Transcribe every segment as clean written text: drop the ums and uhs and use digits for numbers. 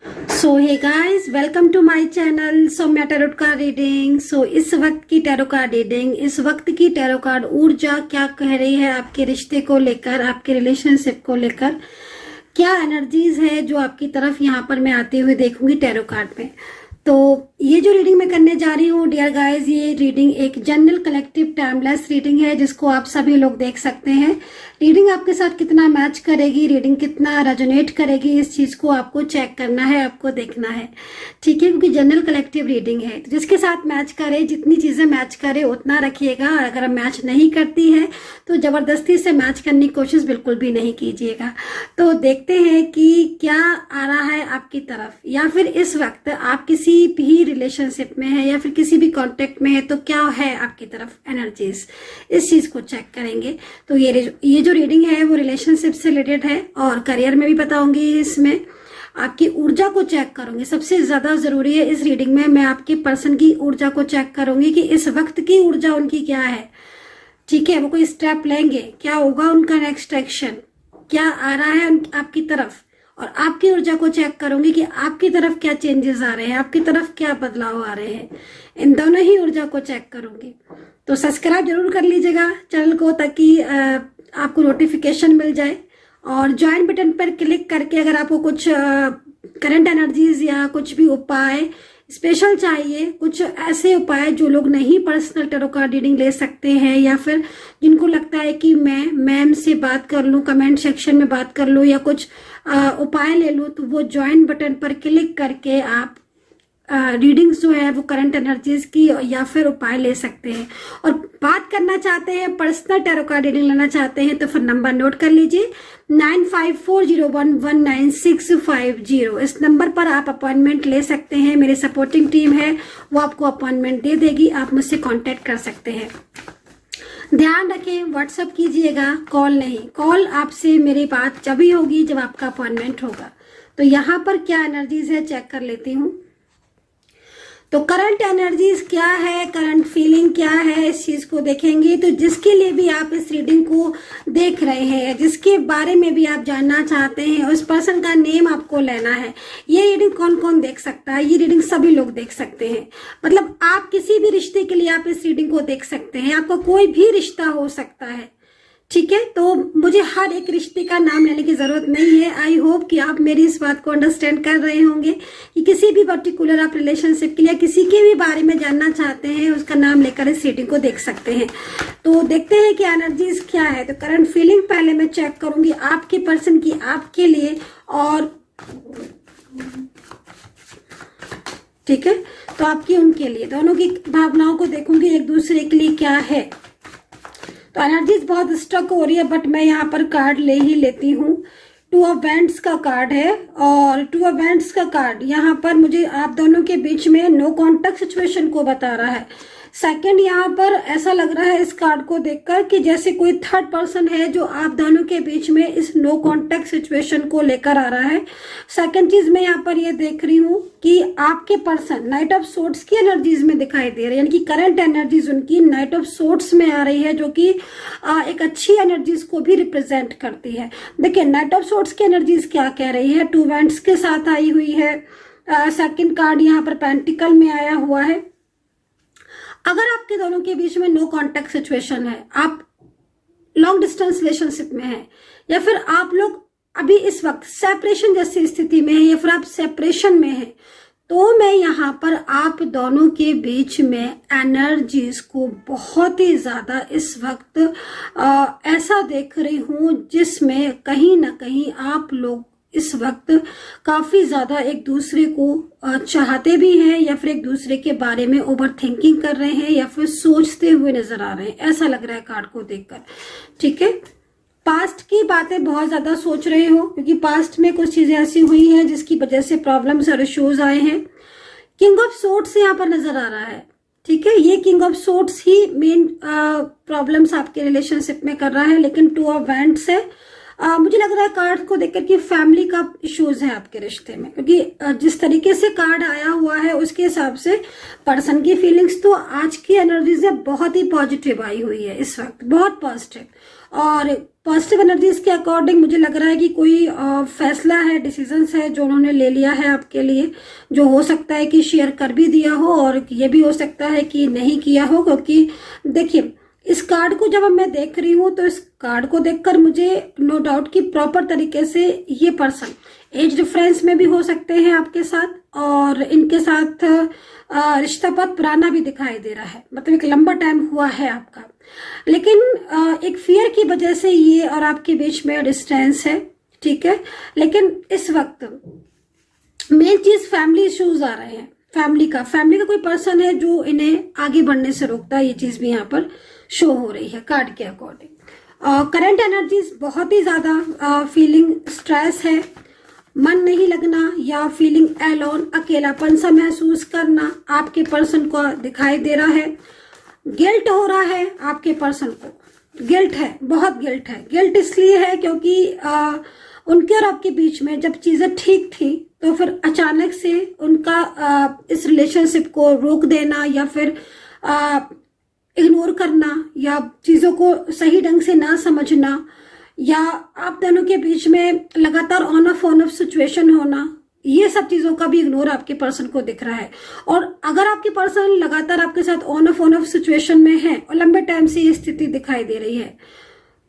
So hey guys, welcome to my channel Saumya tarot card reading. इस वक्त की tarot card reading, इस वक्त की टैरो कार्ड ऊर्जा क्या कह रही है आपके रिश्ते को लेकर, आपके रिलेशनशिप को लेकर, क्या एनर्जीज है जो आपकी तरफ यहाँ पर मैं आती हुई देखूंगी टैरो कार्ड में। तो ये जो रीडिंग मैं करने जा रही हूँ डियर गाइस, ये रीडिंग एक जनरल कलेक्टिव टाइमलेस रीडिंग है जिसको आप सभी लोग देख सकते हैं। रीडिंग आपके साथ कितना मैच करेगी, रीडिंग कितना रेजोनेट करेगी, इस चीज को आपको चेक करना है, आपको देखना है, ठीक है। क्योंकि जनरल कलेक्टिव रीडिंग है तो जिसके साथ मैच करे, जितनी चीजें मैच करे उतना रखिएगा। और अगर मैच नहीं करती है तो जबरदस्ती से मैच करने की कोशिश बिल्कुल भी नहीं कीजिएगा। तो देखते हैं कि क्या आ रहा है आपकी तरफ, या फिर इस वक्त आप किसी भी रिलेशनशिप में है या फिर किसी भी कांटेक्ट में है तो क्या है आपकी तरफ एनर्जीज, इस चीज को चेक करेंगे। तो ये जो रीडिंग है वो रिलेशनशिप से रिलेटेड है और करियर में भी बताऊंगी। इसमें आपकी ऊर्जा को चेक करूंगी, सबसे ज्यादा जरूरी है इस रीडिंग में मैं आपके पर्सन की ऊर्जा को चेक करूंगी कि इस वक्त की ऊर्जा उनकी क्या है, ठीक है। वो कोई स्टेप लेंगे, क्या होगा उनका नेक्स्ट एक्शन, क्या आ रहा है आपकी तरफ, और आपकी ऊर्जा को चेक करूंगी कि आपकी तरफ क्या चेंजेस आ रहे हैं, आपकी तरफ क्या बदलाव आ रहे हैं। इन दोनों ही ऊर्जा को चेक करूंगी। तो सब्सक्राइब जरूर कर लीजिएगा चैनल को ताकि आपको नोटिफिकेशन मिल जाए, और ज्वाइन बटन पर क्लिक करके अगर आपको कुछ करंट एनर्जीज या कुछ भी उपाय स्पेशल चाहिए, कुछ ऐसे उपाय जो लोग नहीं पर्सनल टैरो कार्ड रीडिंग ले सकते हैं, या फिर जिनको लगता है कि मैं मैम से बात कर लूं, कमेंट सेक्शन में बात कर लूं या कुछ उपाय ले लूं, तो वो ज्वाइन बटन पर क्लिक करके आप रीडिंग्स जो है वो करंट एनर्जीज की या फिर उपाय ले सकते हैं। और बात करना चाहते हैं, पर्सनल टैरो कार्ड रीडिंग लेना चाहते हैं तो फिर नंबर नोट कर लीजिए 9540119650। इस नंबर पर आप अपॉइंटमेंट ले सकते हैं। मेरी सपोर्टिंग टीम है वो आपको अपॉइंटमेंट दे देगी, आप मुझसे कांटेक्ट कर सकते हैं। ध्यान रखें, व्हाट्सएप कीजिएगा, कॉल नहीं। कॉल आपसे मेरी बात जब ही होगी जब आपका अपॉइंटमेंट होगा। तो यहाँ पर क्या एनर्जीज है चेक कर लेती हूँ। तो करंट एनर्जीज क्या है, करंट फीलिंग क्या है, इस चीज को देखेंगे। तो जिसके लिए भी आप इस रीडिंग को देख रहे हैं, जिसके बारे में भी आप जानना चाहते हैं, उस पर्सन का नेम आपको लेना है। ये रीडिंग कौन कौन देख सकता है? ये रीडिंग सभी लोग देख सकते हैं। मतलब आप किसी भी रिश्ते के लिए आप इस रीडिंग को देख सकते हैं। आपका कोई भी रिश्ता हो सकता है, ठीक है। तो मुझे हर एक रिश्ते का नाम लेने की जरूरत नहीं है। आई होप कि आप मेरी इस बात को अंडरस्टैंड कर रहे होंगे कि किसी भी पर्टिकुलर आप रिलेशनशिप के लिए किसी के भी बारे में जानना चाहते हैं, उसका नाम लेकर इस रीडिंग को देख सकते हैं। तो देखते हैं कि एनर्जीज क्या है। तो करंट फीलिंग पहले मैं चेक करूंगी आपके पर्सन की, आपके लिए, और ठीक है तो आपकी उनके लिए, दोनों की भावनाओं को देखूंगी एक दूसरे के लिए क्या है। तो एनर्जीज बहुत स्टक हो रही है बट मैं यहाँ पर कार्ड ले ही लेती हूँ। 2 ऑफ वैंड्स का कार्ड है, और 2 ऑफ वैंड्स का कार्ड यहाँ पर मुझे आप दोनों के बीच में नो कॉन्टेक्ट सिचुएशन को बता रहा है। सेकंड, यहाँ पर ऐसा लग रहा है इस कार्ड को देखकर कि जैसे कोई थर्ड पर्सन है जो आप दोनों के बीच में इस नो कॉन्टेक्ट सिचुएशन को लेकर आ रहा है। सेकंड चीज मैं यहाँ पर ये देख रही हूँ कि आपके पर्सन नाइट ऑफ सोर्ट्स की एनर्जीज में दिखाई दे रहे हैं, यानी कि करंट एनर्जीज उनकी नाइट ऑफ सोर्ट्स में आ रही है, जो कि एक अच्छी एनर्जीज को भी रिप्रेजेंट करती है। देखिए नाइट ऑफ सोर्ट्स की एनर्जीज क्या कह रही है, 2 वैंड्स के साथ आई हुई है। सेकंड कार्ड यहाँ पर पेंटिकल में आया हुआ है। अगर आपके दोनों के बीच में नो कॉन्टेक्ट सिचुएशन है, आप लॉन्ग डिस्टेंस रिलेशनशिप में है, या फिर आप लोग अभी इस वक्त सेपरेशन जैसी स्थिति में है, या फिर आप सेपरेशन में है, तो मैं यहाँ पर आप दोनों के बीच में एनर्जीज को बहुत ही ज्यादा इस वक्त ऐसा देख रही हूं जिसमें कहीं ना कहीं आप लोग इस वक्त काफी ज्यादा एक दूसरे को चाहते भी हैं, या फिर एक दूसरे के बारे में ओवर थिंकिंग कर रहे हैं, या फिर सोचते हुए नजर आ रहे हैं, ऐसा लग रहा है कार्ड को देखकर, ठीक है। पास्ट की बातें बहुत ज्यादा सोच रहे हो क्योंकि पास्ट में कुछ चीजें ऐसी हुई हैं जिसकी वजह से प्रॉब्लम्स और इश्यूज आए हैं। किंग ऑफ सोर्ट्स यहाँ पर नजर आ रहा है, ठीक है। ये king of sorts he main problems आपके रिलेशनशिप में कर रहा है, लेकिन 2 ऑफ वैंड्स है। मुझे लग रहा है कार्ड को देखकर कि फैमिली का इश्यूज है आपके रिश्ते में, क्योंकि जिस तरीके से कार्ड आया हुआ है उसके हिसाब से पर्सन की फीलिंग्स तो आज की एनर्जीज में बहुत ही पॉजिटिव आई हुई है इस वक्त, बहुत पॉजिटिव। और पॉजिटिव एनर्जीज के अकॉर्डिंग मुझे लग रहा है कि कोई फैसला है, डिसीजंस है जो उन्होंने ले लिया है आपके लिए, जो हो सकता है कि शेयर कर भी दिया हो और ये भी हो सकता है कि नहीं किया हो। क्योंकि देखिए इस कार्ड को जब मैं देख रही हूँ तो इस कार्ड को देखकर मुझे नो डाउट कि प्रॉपर तरीके से ये पर्सन एज डिफरेंस में भी हो सकते हैं आपके साथ, और इनके साथ रिश्ता बहुत पुराना भी दिखाई दे रहा है, मतलब एक लंबा टाइम हुआ है आपका। लेकिन एक फियर की वजह से ये और आपके बीच में डिस्टेंस है, ठीक है। लेकिन इस वक्त मेन चीज फैमिली इश्यूज आ रहे हैं। फैमिली का कोई पर्सन है जो इन्हें आगे बढ़ने से रोकता है, ये चीज भी यहाँ पर शो हो रही है कार्ड के अकॉर्डिंग। करंट एनर्जीज बहुत ही ज्यादा फीलिंग स्ट्रेस है, मन नहीं लगना या फीलिंग एलोन, अकेलापन सा महसूस करना आपके पर्सन को दिखाई दे रहा है। गिल्ट हो रहा है आपके पर्सन को, गिल्ट है, बहुत गिल्ट है। गिल्ट इसलिए है क्योंकि उनके और आपके बीच में जब चीजें ठीक थी तो फिर अचानक से उनका इस रिलेशनशिप को रोक देना या फिर इग्नोर करना या चीजों को सही ढंग से ना समझना, या आप दोनों के बीच में लगातार ऑन ऑफ सिचुएशन होना, ये सब चीजों का भी इग्नोर आपके पर्सन को दिख रहा है। और अगर आपके पर्सन लगातार आपके साथ ऑन ऑफ सिचुएशन में है और लंबे टाइम से ये स्थिति दिखाई दे रही है,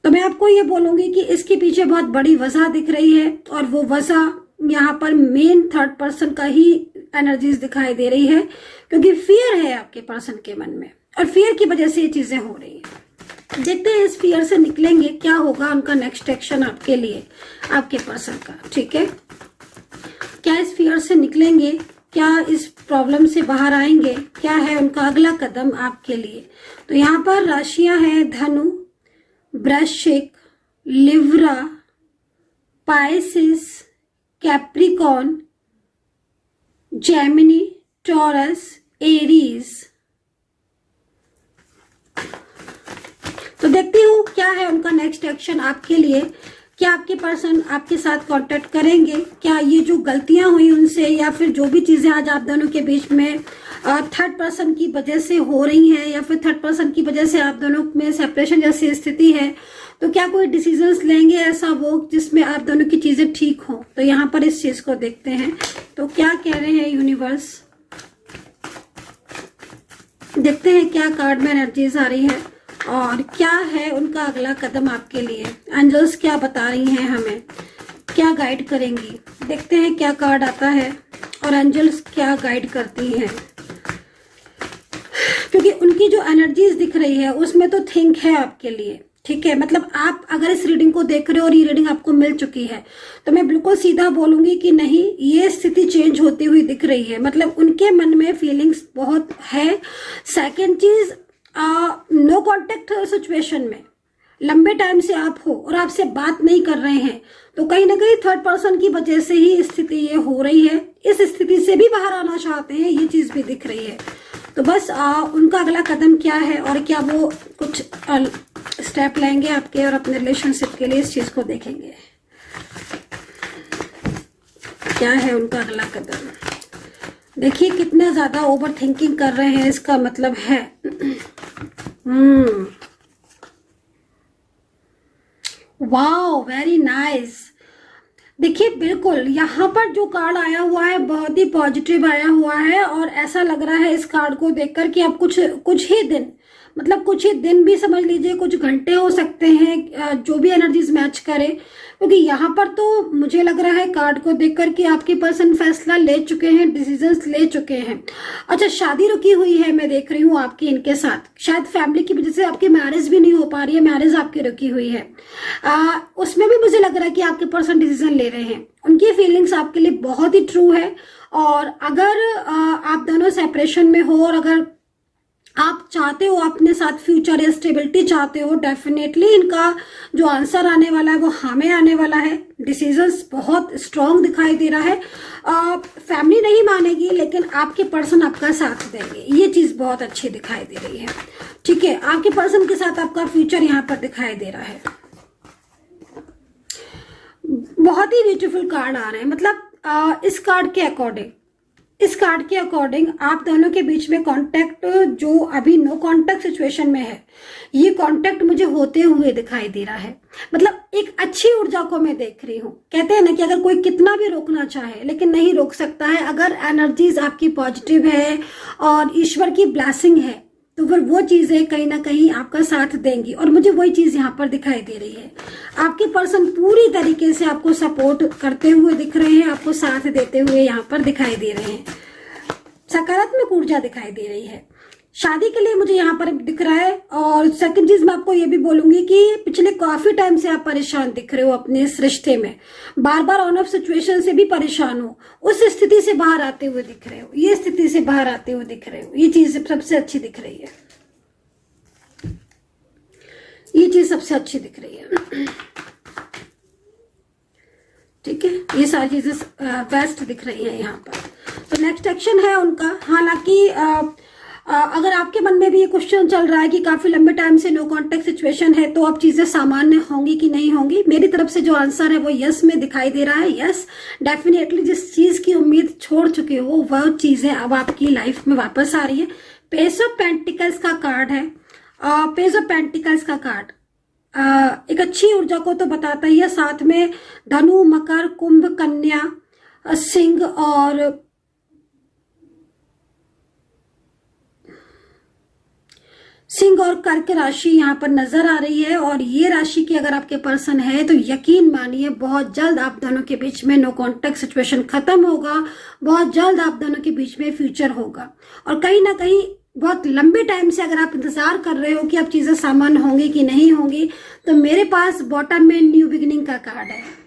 तो मैं आपको ये बोलूंगी कि इसके पीछे बहुत बड़ी वजह दिख रही है, और वो वजह यहाँ पर मेन थर्ड पर्सन का ही एनर्जीज दिखाई दे रही है, क्योंकि फियर है आपके पर्सन के मन में और फियर की वजह से ये चीजें हो रही है। देखते हैं इस फियर से निकलेंगे, क्या होगा उनका नेक्स्ट एक्शन आपके लिए, आपके पर्सन का, ठीक है। क्या इस फियर से निकलेंगे, क्या इस प्रॉब्लम से बाहर आएंगे, क्या है उनका अगला कदम आपके लिए। तो यहाँ पर राशियां हैं धनु, वृश्चिक, Libra, Pisces, Capricorn, Gemini, taurus, Aries. तो देखती हूँ क्या है उनका नेक्स्ट एक्शन आपके लिए। क्या आपके पर्सन आपके साथ कांटेक्ट करेंगे, क्या ये जो गलतियां हुई उनसे या फिर जो भी चीजें आज आप दोनों के बीच में थर्ड पर्सन की वजह से हो रही हैं या फिर थर्ड पर्सन की वजह से आप दोनों में सेपरेशन जैसी स्थिति है, तो क्या कोई डिसीजंस लेंगे ऐसा वो जिसमें आप दोनों की चीजें ठीक हो। तो यहाँ पर इस चीज को देखते हैं तो क्या कह रहे हैं यूनिवर्स। देखते हैं क्या कार्ड में एनर्जीज आ रही है और क्या है उनका अगला कदम आपके लिए। एंजल्स क्या बता रही हैं हमें, क्या गाइड करेंगी। देखते हैं क्या कार्ड आता है और एंजल्स क्या गाइड करती हैं, क्योंकि उनकी जो एनर्जीज दिख रही है उसमें तो थिंक है आपके लिए, ठीक है। मतलब आप अगर इस रीडिंग को देख रहे हो और ये रीडिंग आपको मिल चुकी है तो मैं बिल्कुल सीधा बोलूंगी कि नहीं, ये स्थिति चेंज होती हुई दिख रही है। मतलब उनके मन में फीलिंग्स बहुत है। सेकेंड चीज, नो कॉन्टेक्ट सिचुएशन में लंबे टाइम से आप हो और आपसे बात नहीं कर रहे हैं, तो कहीं ना कहीं थर्ड पर्सन की वजह से ही स्थिति ये हो रही है। इस स्थिति से भी बाहर आना चाहते हैं, ये चीज भी दिख रही है। तो बस उनका अगला कदम क्या है और क्या वो कुछ स्टेप लेंगे आपके और अपने रिलेशनशिप के लिए, इस चीज को देखेंगे। क्या है उनका अगला कदम। देखिए कितना ज्यादा ओवर थिंकिंग कर रहे हैं, इसका मतलब है वाओ, वेरी नाइस। देखिए बिल्कुल यहाँ पर जो कार्ड आया हुआ है बहुत ही पॉजिटिव आया हुआ है, और ऐसा लग रहा है इस कार्ड को देखकर कि आप कुछ ही दिन, मतलब कुछ ही दिन भी समझ लीजिए, कुछ घंटे हो सकते हैं, जो भी एनर्जीज मैच करे। क्योंकि यहाँ पर तो मुझे लग रहा है कार्ड को देखकर कि आपके पर्सन फैसला ले चुके हैं, डिसीजंस ले चुके हैं। अच्छा, शादी रुकी हुई है मैं देख रही हूँ आपकी इनके साथ, शायद फैमिली की वजह से आपकी मैरिज भी नहीं हो पा रही है, मैरिज आपकी रुकी हुई है। उसमें भी मुझे लग रहा है कि आपके पर्सन डिसीजन ले रहे हैं। उनकी फीलिंग्स आपके लिए बहुत ही ट्रू है, और अगर आप दोनों सेपरेशन में हो और अगर आप चाहते हो अपने साथ फ्यूचर या स्टेबिलिटी चाहते हो, डेफिनेटली इनका जो आंसर आने वाला है वो हाँ में आने वाला है। डिसीजंस बहुत स्ट्रांग दिखाई दे रहा है। फैमिली नहीं मानेगी लेकिन आपके पर्सन आपका साथ देंगे, ये चीज बहुत अच्छी दिखाई दे रही है, ठीक है। आपके पर्सन के साथ आपका फ्यूचर यहाँ पर दिखाई दे रहा है। बहुत ही ब्यूटीफुल कार्ड आ रहे हैं। मतलब इस कार्ड के अकॉर्डिंग आप दोनों के बीच में कांटेक्ट जो अभी नो कांटेक्ट सिचुएशन में है, ये कांटेक्ट मुझे होते हुए दिखाई दे रहा है। मतलब एक अच्छी ऊर्जा को मैं देख रही हूँ। कहते हैं ना कि अगर कोई कितना भी रोकना चाहे लेकिन नहीं रोक सकता है। अगर एनर्जीज आपकी पॉजिटिव है और ईश्वर की ब्लेसिंग है तो फिर वो चीजें कहीं ना कहीं आपका साथ देंगी, और मुझे वही चीज यहाँ पर दिखाई दे रही है। आपके पर्सन पूरी तरीके से आपको सपोर्ट करते हुए दिख रहे हैं, आपको साथ देते हुए यहाँ पर दिखाई दे रहे हैं। सकारात्मक ऊर्जा दिखाई दे रही है। शादी के लिए मुझे यहाँ पर दिख रहा है। और सेकंड चीज मैं आपको ये भी बोलूंगी कि पिछले काफी टाइम से आप परेशान दिख रहे हो अपने इस रिश्ते में, बार बार ऑन ऑफ सिचुएशन से भी परेशान हो, उस स्थिति से बाहर आते हुए दिख रहे हो, ये स्थिति से बाहर आते हुए दिख रहे हो। ये चीज सबसे अच्छी दिख रही है, ये चीज सबसे अच्छी दिख रही है। ठीक है, ये सारी चीजें बेस्ट दिख रही है यहाँ पर। तो नेक्स्ट एक्शन है उनका। हालांकि अगर आपके मन में भी ये क्वेश्चन चल रहा है कि काफी लंबे टाइम से नो कांटेक्ट सिचुएशन है, तो अब चीजें सामान्य होंगी कि नहीं होंगी, मेरी तरफ से जो आंसर है वो यस में दिखाई दे रहा है। यस, डेफिनेटली जिस चीज की उम्मीद छोड़ चुके हो वह चीजें अब आपकी लाइफ में वापस आ रही है। पेज ऑफ पेंटिकल्स का कार्ड है। पेज ऑफ पेंटिकल्स का कार्ड एक अच्छी ऊर्जा को तो बताता ही है, साथ में धनु, मकर, कुंभ, कन्या, सिंह और कर्क राशि यहाँ पर नजर आ रही है। और ये राशि की अगर आपके पर्सन है तो यकीन मानिए बहुत जल्द आप दोनों के बीच में नो कांटेक्ट सिचुएशन खत्म होगा, बहुत जल्द आप दोनों के बीच में फ्यूचर होगा। और कहीं ना कहीं बहुत लंबे टाइम से अगर आप इंतजार कर रहे हो कि अब चीजें सामान्य होंगी कि नहीं होंगी, तो मेरे पास बॉटम में न्यू बिगिनिंग का कार्ड है।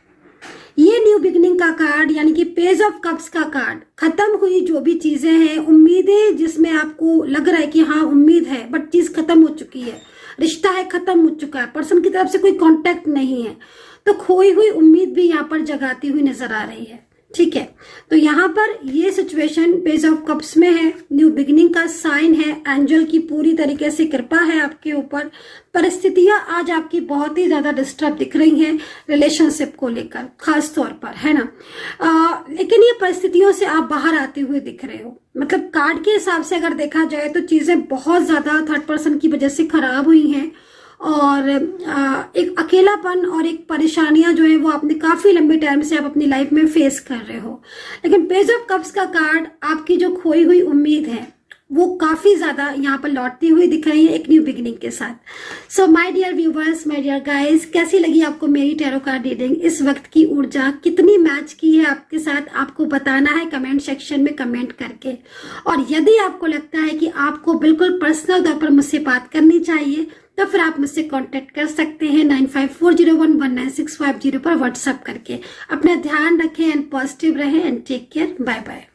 ये न्यू बिगिनिंग का कार्ड यानी कि पेज ऑफ कप्स का कार्ड, खत्म हुई जो भी चीजें हैं, उम्मीदें जिसमें आपको लग रहा है कि हाँ उम्मीद है बट चीज खत्म हो चुकी है, रिश्ता है खत्म हो चुका है, पर्सन की तरफ से कोई कांटेक्ट नहीं है, तो खोई हुई उम्मीद भी यहाँ पर जगाती हुई नजर आ रही है। ठीक है, तो यहाँ पर ये सिचुएशन पेज ऑफ कप्स में है, न्यू बिगिनिंग का साइन है, एंजल की पूरी तरीके से कृपा है आपके ऊपर। परिस्थितियां आज आपकी बहुत ही ज्यादा डिस्टर्ब दिख रही हैं रिलेशनशिप को लेकर खास तौर पर, है ना। लेकिन ये परिस्थितियों से आप बाहर आते हुए दिख रहे हो। मतलब कार्ड के हिसाब से अगर देखा जाए तो चीजें बहुत ज्यादा थर्ड पर्सन की वजह से खराब हुई हैं, और एक अकेलापन और एक परेशानियां जो है वो आपने काफी लंबे टाइम से आप अपनी लाइफ में फेस कर रहे हो। लेकिन पेज ऑफ कप्स का कार्ड आपकी जो खोई हुई उम्मीद है वो काफी ज्यादा यहाँ पर लौटती हुई दिख रही है एक न्यू बिगिनिंग के साथ। So my dear viewers, my dear guys, कैसी लगी आपको मेरी टैरो कार्ड रीडिंग? इस वक्त की ऊर्जा कितनी मैच की है आपके साथ, आपको बताना है कमेंट सेक्शन में कमेंट करके। और यदि आपको लगता है कि आपको बिल्कुल पर्सनल तौर पर मुझसे बात करनी चाहिए तो फिर आप मुझसे कांटेक्ट कर सकते हैं 9540119650 पर व्हाट्सएप करके। अपना ध्यान रखें एंड पॉजिटिव रहें and take care. Bye bye.